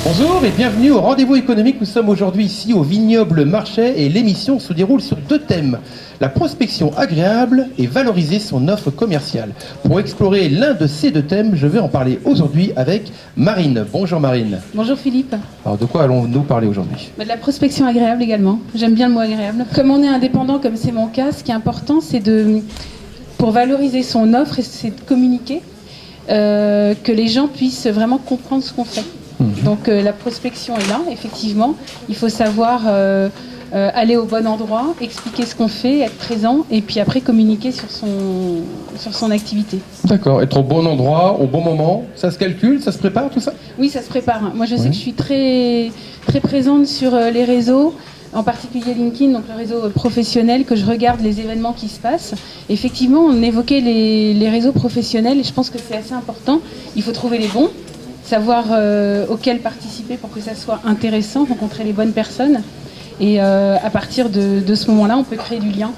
Bonjour et bienvenue au Rendez-vous économique. Nous sommes aujourd'hui ici au Vignoble Marchais et l'émission se déroule sur deux thèmes. La prospection agréable et valoriser son offre commerciale. Pour explorer l'un de ces deux thèmes, je vais en parler aujourd'hui avec Marine. Bonjour Marine. Bonjour Philippe. Alors de quoi allons-nous parler aujourd'hui ? De la prospection agréable également. J'aime bien le mot agréable. Comme on est indépendant, comme c'est mon cas, ce qui est important, c'est pour valoriser son offre, c'est de communiquer, que les gens puissent vraiment comprendre ce qu'on fait. Donc la prospection est là, effectivement. Il faut savoir aller au bon endroit, expliquer ce qu'on fait, être présent, et puis après communiquer sur son activité. D'accord, être au bon endroit, au bon moment, ça se calcule, ça se prépare tout ça ? Oui, ça se prépare. Moi je sais que je suis très, très présente sur les réseaux, en particulier LinkedIn, donc le réseau professionnel, que je regarde les événements qui se passent. Effectivement, on évoquait les réseaux professionnels, et je pense que c'est assez important. Il faut trouver les bons, savoir auxquels participer pour que ça soit intéressant, rencontrer les bonnes personnes. Et à partir de ce moment-là, on peut créer du lien.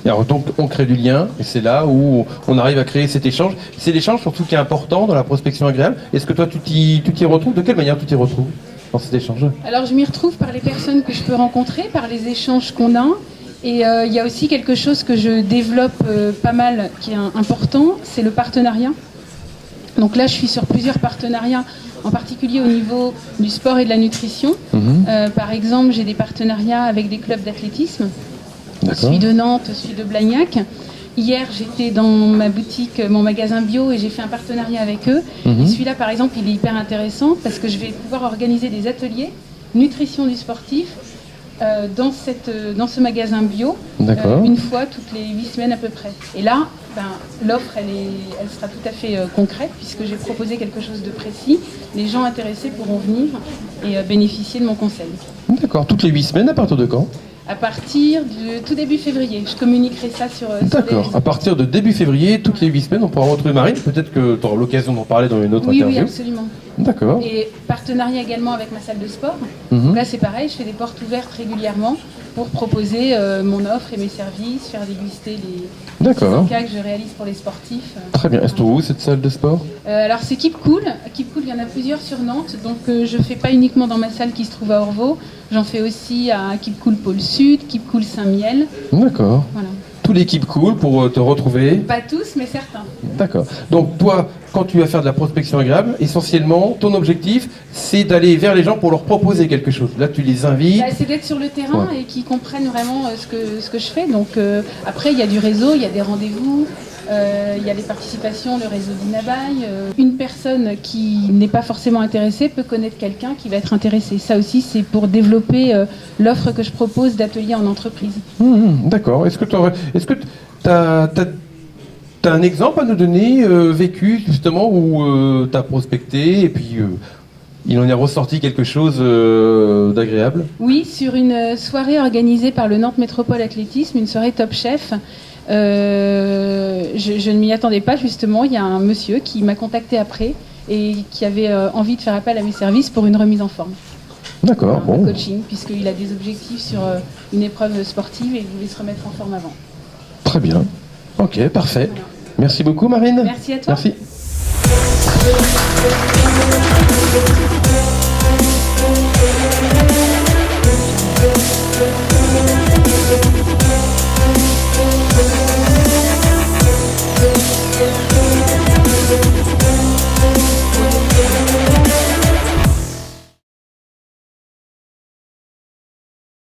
Et alors donc on crée du lien, et c'est là où on arrive à créer cet échange. C'est l'échange surtout qui est important dans la prospection agréable. Est-ce que toi tu t'y retrouves ? De quelle manière tu t'y retrouves dans cet échange ? Alors je m'y retrouve par les personnes que je peux rencontrer, par les échanges qu'on a. Et il y a aussi quelque chose que je développe pas mal, qui est important, c'est le partenariat. Donc là, je suis sur plusieurs partenariats, en particulier au niveau du sport et de la nutrition. Par exemple, j'ai des partenariats avec des clubs d'athlétisme. Celui de Nantes, celui de Blagnac. Hier, j'étais dans ma boutique, mon magasin bio, et j'ai fait un partenariat avec eux. Et celui-là, par exemple, il est hyper intéressant parce que je vais pouvoir organiser des ateliers nutrition du sportif dans ce magasin bio, une fois toutes les 8 semaines à peu près. Et là, l'offre, elle sera tout à fait concrète, puisque j'ai proposé quelque chose de précis. Les gens intéressés pourront venir et bénéficier de mon conseil. D'accord, toutes les 8 semaines, à partir de quand ? À partir du tout début février. Je communiquerai ça sur D'accord, à partir de début février, toutes les 8 semaines, on pourra retrouver Marine. Peut-être que tu auras l'occasion d'en parler dans une autre interview. Oui, absolument. D'accord. Et partenariat également avec ma salle de sport. Donc là, c'est pareil, je fais des portes ouvertes régulièrement pour proposer mon offre et mes services, faire déguster les cas que je réalise pour les sportifs. Très bien. Est-ce que où cette salle de sport ? Alors c'est Keep Cool. Keep Cool, il y en a plusieurs sur Nantes. Donc je ne fais pas uniquement dans ma salle qui se trouve à Orvaux. J'en fais aussi à Keep Cool Pôle Sud, Keep Cool Saint-Miel. D'accord. Voilà. Tous les Keep Cool pour te retrouver ? Pas tous, mais certains. D'accord. Donc toi, quand tu vas faire de la prospection agréable, essentiellement, ton objectif, c'est d'aller vers les gens pour leur proposer quelque chose. Là, tu les invites. C'est d'être sur le terrain et qu'ils comprennent vraiment ce que je fais. Donc après, il y a du réseau, il y a des rendez-vous, il y a les participations, le réseau d'Inabaye. Une personne qui n'est pas forcément intéressée peut connaître quelqu'un qui va être intéressé. Ça aussi, c'est pour développer l'offre que je propose d'ateliers en entreprise. D'accord. Est-ce que tu as un exemple à nous donner, vécu justement, où tu as prospecté et puis il en est ressorti quelque chose d'agréable ? Oui, sur une soirée organisée par le Nantes Métropole Athlétisme, une soirée Top Chef. Je ne m'y attendais pas justement. Il y a un monsieur qui m'a contacté après et qui avait envie de faire appel à mes services pour une remise en forme. D'accord, Un coaching, puisqu'il a des objectifs sur une épreuve sportive et il voulait se remettre en forme avant. Très bien. Ok, parfait. Voilà. Merci beaucoup Marine. Merci à toi. Merci.